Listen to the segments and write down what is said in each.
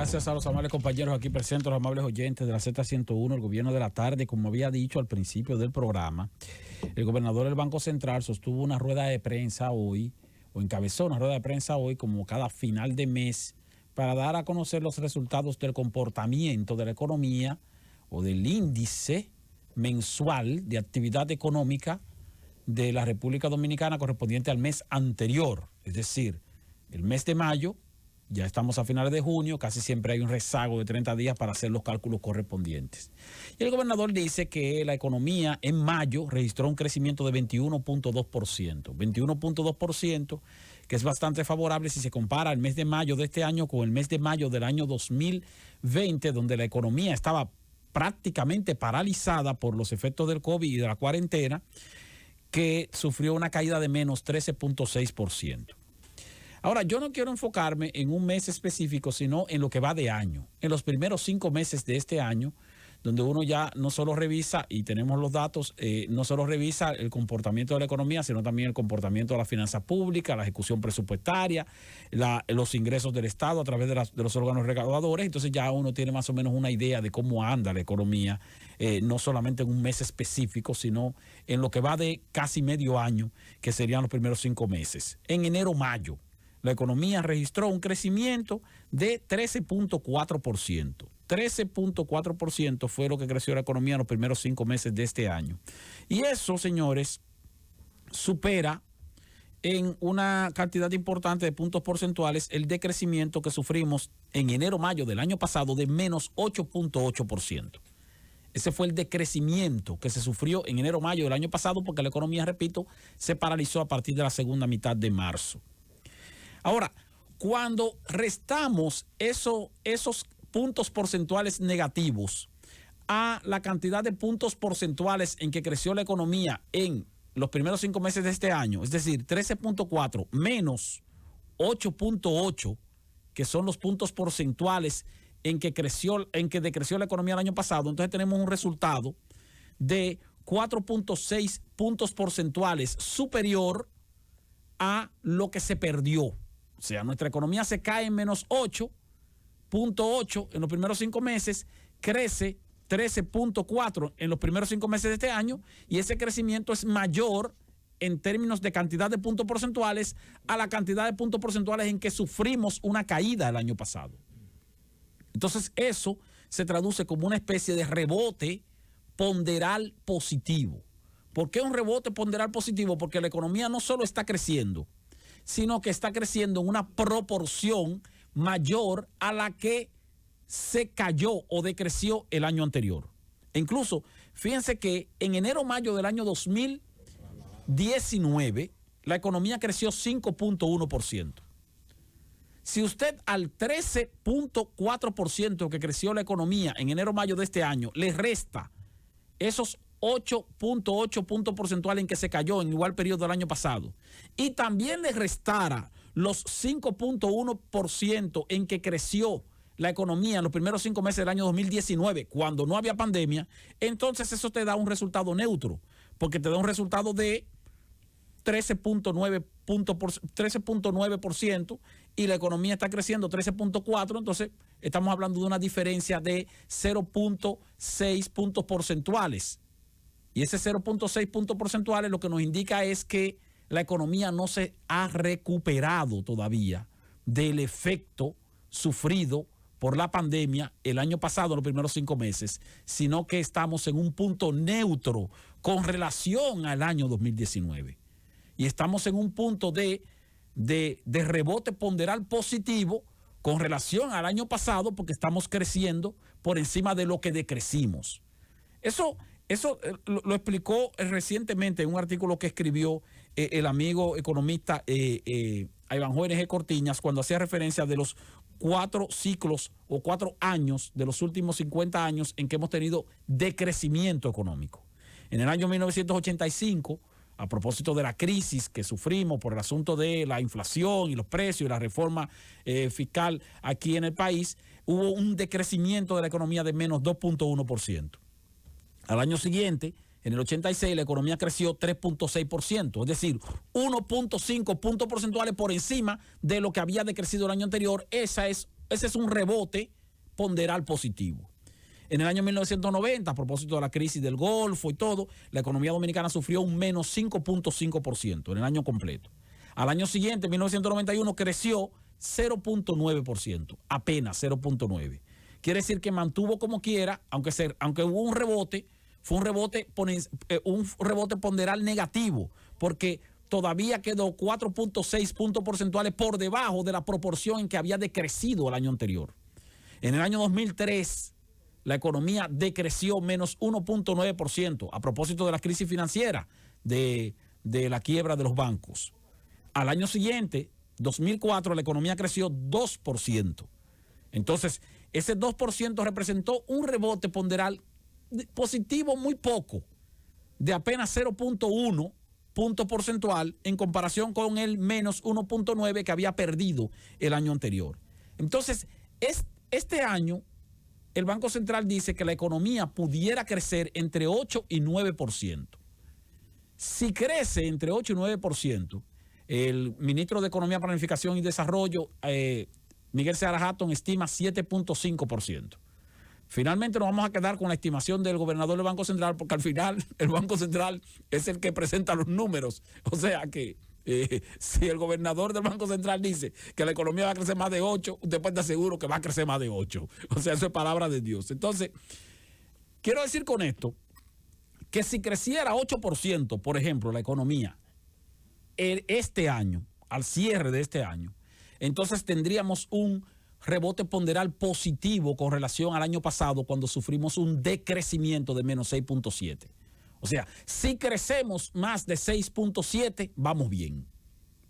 Gracias a los amables compañeros aquí presentes, los amables oyentes de la Z101, el gobierno de la tarde. Como había dicho al principio del programa, el gobernador del Banco Central sostuvo una rueda de prensa hoy, o encabezó una rueda de prensa hoy, como cada final de mes, para dar a conocer los resultados del comportamiento de la economía o del índice mensual de actividad económica de la República Dominicana correspondiente al mes anterior, es decir, el mes de mayo. Ya estamos a finales de junio, casi siempre hay un rezago de 30 días para hacer los cálculos correspondientes. Y el gobernador dice que la economía en mayo registró un crecimiento de 21.2%. 21.2%, que es bastante favorable si se compara el mes de mayo de este año con el mes de mayo del año 2020, donde la economía estaba prácticamente paralizada por los efectos del COVID y de la cuarentena, que sufrió una caída de menos 13.6%. Ahora, yo no quiero enfocarme en un mes específico, sino en lo que va de año. En los primeros 5 meses de este año, donde uno ya no solo revisa, y tenemos los datos, no solo revisa el comportamiento de la economía, sino también el comportamiento de la finanza pública, la ejecución presupuestaria, los ingresos del Estado a través de los órganos recaudadores. Entonces ya uno tiene más o menos una idea de cómo anda la economía, no solamente en un mes específico, sino en lo que va de casi medio año, que serían los primeros 5 meses. En enero-mayo, la economía registró un crecimiento de 13.4%. 13.4% fue lo que creció la economía en los primeros 5 meses de este año. Y eso, señores, supera en una cantidad importante de puntos porcentuales el decrecimiento que sufrimos en enero-mayo del año pasado de menos 8.8%. Ese fue el decrecimiento que se sufrió en enero-mayo del año pasado, porque la economía, repito, se paralizó a partir de la segunda mitad de marzo. Ahora, cuando restamos esos puntos porcentuales negativos a la cantidad de puntos porcentuales en que creció la economía en los primeros 5 meses de este año, es decir, 13.4 menos 8.8, que son los puntos porcentuales en que decreció la economía el año pasado, entonces tenemos un resultado de 4.6 puntos porcentuales superior a lo que se perdió. O sea, nuestra economía se cae en menos 8.8 en los primeros 5 meses, crece 13.4 en los primeros 5 meses de este año, y ese crecimiento es mayor en términos de cantidad de puntos porcentuales a la cantidad de puntos porcentuales en que sufrimos una caída el año pasado. Entonces eso se traduce como una especie de rebote ponderal positivo. ¿Por qué un rebote ponderal positivo? Porque la economía no solo está creciendo, sino que está creciendo en una proporción mayor a la que se cayó o decreció el año anterior. E incluso, fíjense que en enero-mayo del año 2019, la economía creció 5.1%. Si usted al 13.4% que creció la economía en enero-mayo de este año le resta esos 8.8 puntos porcentuales en que se cayó en igual periodo del año pasado, y también le restara los 5.1% en que creció la economía en los primeros 5 meses del año 2019, cuando no había pandemia, entonces eso te da un resultado neutro, porque te da un resultado de 13.9% y la economía está creciendo 13.4%, entonces estamos hablando de una diferencia de 0.6 puntos porcentuales. Y ese 0.6 puntos porcentuales lo que nos indica es que la economía no se ha recuperado todavía del efecto sufrido por la pandemia el año pasado, los primeros 5 meses, sino que estamos en un punto neutro con relación al año 2019. Y estamos en un punto de rebote ponderal positivo con relación al año pasado, porque estamos creciendo por encima de lo que decrecimos. Eso lo explicó recientemente en un artículo que escribió el amigo economista Iván Jóvenes G. Cortiñas, cuando hacía referencia de los 4 ciclos o 4 años de los últimos 50 años en que hemos tenido decrecimiento económico. En el año 1985, a propósito de la crisis que sufrimos por el asunto de la inflación y los precios y la reforma fiscal aquí en el país, hubo un decrecimiento de la economía de menos 2.1%. Al año siguiente, en el 86, la economía creció 3.6%, es decir, 1.5 puntos porcentuales por encima de lo que había decrecido el año anterior. Ese es ese es un rebote ponderal positivo. En el año 1990, a propósito de la crisis del Golfo y todo, la economía dominicana sufrió un menos 5.5% en el año completo. Al año siguiente, en 1991, creció 0.9%, apenas 0.9%. Quiere decir que mantuvo como quiera, aunque hubo un rebote, fue un rebote ponderal negativo, porque todavía quedó 4.6 puntos porcentuales por debajo de la proporción en que había decrecido el año anterior. En el año 2003, la economía decreció menos 1.9% a propósito de la crisis financiera, de la quiebra de los bancos. Al año siguiente, 2004, la economía creció 2%. Entonces, ese 2% representó un rebote ponderal positivo muy poco, de apenas 0.1 punto porcentual en comparación con el menos 1.9 que había perdido el año anterior. Entonces, este año, el Banco Central dice que la economía pudiera crecer entre 8 y 9%. Si crece entre 8 y 9%, el ministro de Economía, Planificación y Desarrollo, Miguel Seara Hatton, estima 7.5%. Finalmente nos vamos a quedar con la estimación del gobernador del Banco Central, porque al final el Banco Central es el que presenta los números. O sea que si el gobernador del Banco Central dice que la economía va a crecer más de 8, usted puede estar seguro que va a crecer más de 8. O sea, eso es palabra de Dios. Entonces, quiero decir con esto que si creciera 8%, por ejemplo, la economía este año, al cierre de este año, entonces tendríamos un rebote ponderal positivo con relación al año pasado, cuando sufrimos un decrecimiento de menos 6.7. O sea, si crecemos más de 6.7, vamos bien,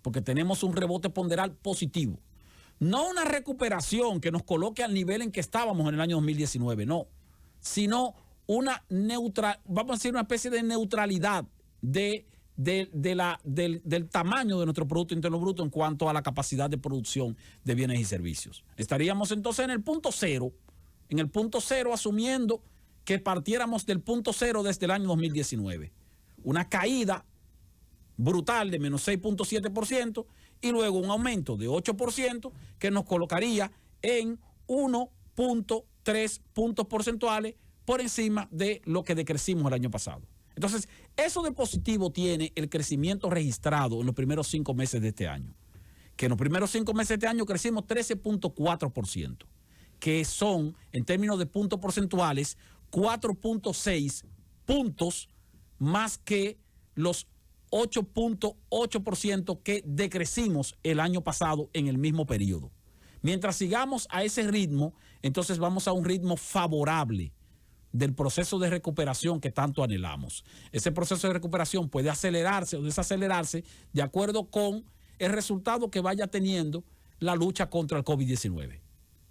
porque tenemos un rebote ponderal positivo. No una recuperación que nos coloque al nivel en que estábamos en el año 2019, no, sino vamos a decir, una especie de neutralidad del tamaño de nuestro Producto Interno Bruto en cuanto a la capacidad de producción de bienes y servicios. Estaríamos entonces en el punto cero, asumiendo que partiéramos del punto cero desde el año 2019. Una caída brutal de menos 6.7% y luego un aumento de 8% que nos colocaría en 1.3 puntos porcentuales por encima de lo que decrecimos el año pasado. Entonces, eso de positivo tiene el crecimiento registrado en los primeros 5 meses de este año. Que en los primeros 5 meses de este año crecimos 13.4%, que son, en términos de puntos porcentuales, 4.6 puntos más que los 8.8% que decrecimos el año pasado en el mismo periodo. Mientras sigamos a ese ritmo, entonces vamos a un ritmo favorable del proceso de recuperación que tanto anhelamos. Ese proceso de recuperación puede acelerarse o desacelerarse de acuerdo con el resultado que vaya teniendo la lucha contra el COVID-19.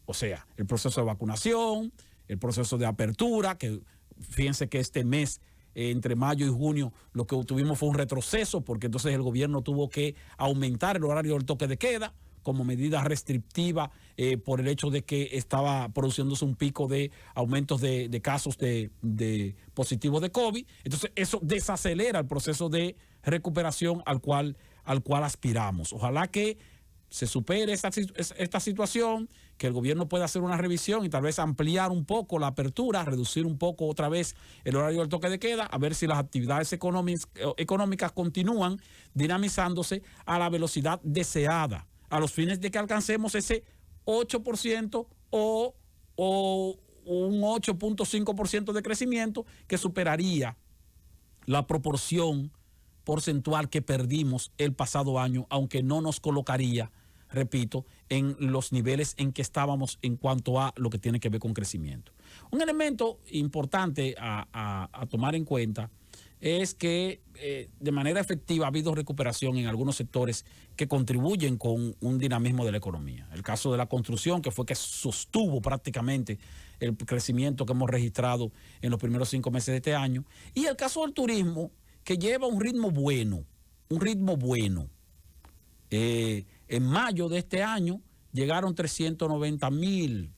O sea, el proceso de vacunación, el proceso de apertura, que fíjense que este mes, entre mayo y junio, lo que tuvimos fue un retroceso, porque entonces el gobierno tuvo que aumentar el horario del toque de queda como medida restrictiva por el hecho de que estaba produciéndose un pico de aumentos de casos de positivos de COVID. Entonces eso desacelera el proceso de recuperación al cual aspiramos. Ojalá que se supere esta situación, que el gobierno pueda hacer una revisión y tal vez ampliar un poco la apertura, reducir un poco otra vez el horario del toque de queda, a ver si las actividades económicas continúan dinamizándose a la velocidad deseada, a los fines de que alcancemos ese 8% o un 8.5% de crecimiento que superaría la proporción porcentual que perdimos el pasado año, aunque no nos colocaría, repito, en los niveles en que estábamos en cuanto a lo que tiene que ver con crecimiento. Un elemento importante a tomar en cuenta es que de manera efectiva ha habido recuperación en algunos sectores que contribuyen con un dinamismo de la economía. El caso de la construcción, que fue que sostuvo prácticamente el crecimiento que hemos registrado en los primeros 5 meses de este año. Y el caso del turismo, que lleva un ritmo bueno. En mayo de este año llegaron 390,000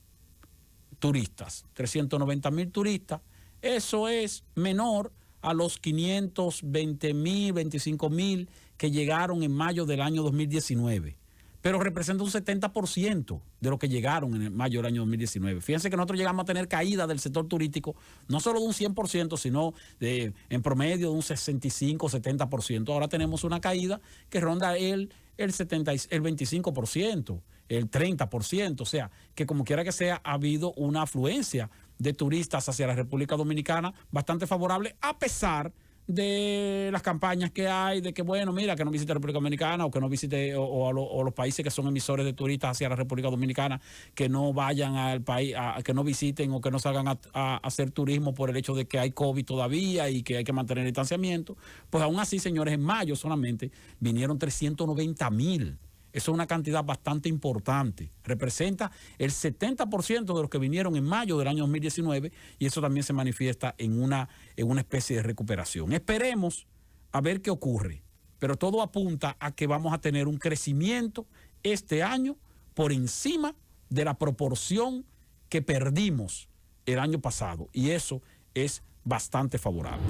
turistas. 390,000 turistas. Eso es menor a los 520,000, 25,000 que llegaron en mayo del año 2019. pero representa un 70% de lo que llegaron en mayo del año 2019. Fíjense que nosotros llegamos a tener caída del sector turístico, no solo de un 100%, sino en promedio de un 65-70%. Ahora tenemos una caída que ronda el 25%, el 30%. O sea, que como quiera que sea, ha habido una afluencia de turistas hacia la República Dominicana bastante favorable, a pesar de las campañas que hay, de que bueno, mira, que no visite la República Dominicana, o que no visite, o los países que son emisores de turistas hacia la República Dominicana, que no vayan al país, que no visiten o que no salgan a hacer turismo por el hecho de que hay COVID todavía y que hay que mantener el distanciamiento. Pues aún así, señores, en mayo solamente vinieron 390,000. Eso es una cantidad bastante importante. Representa el 70% de los que vinieron en mayo del año 2019, y eso también se manifiesta en una especie de recuperación. Esperemos a ver qué ocurre, pero todo apunta a que vamos a tener un crecimiento este año por encima de la proporción que perdimos el año pasado, y eso es bastante favorable.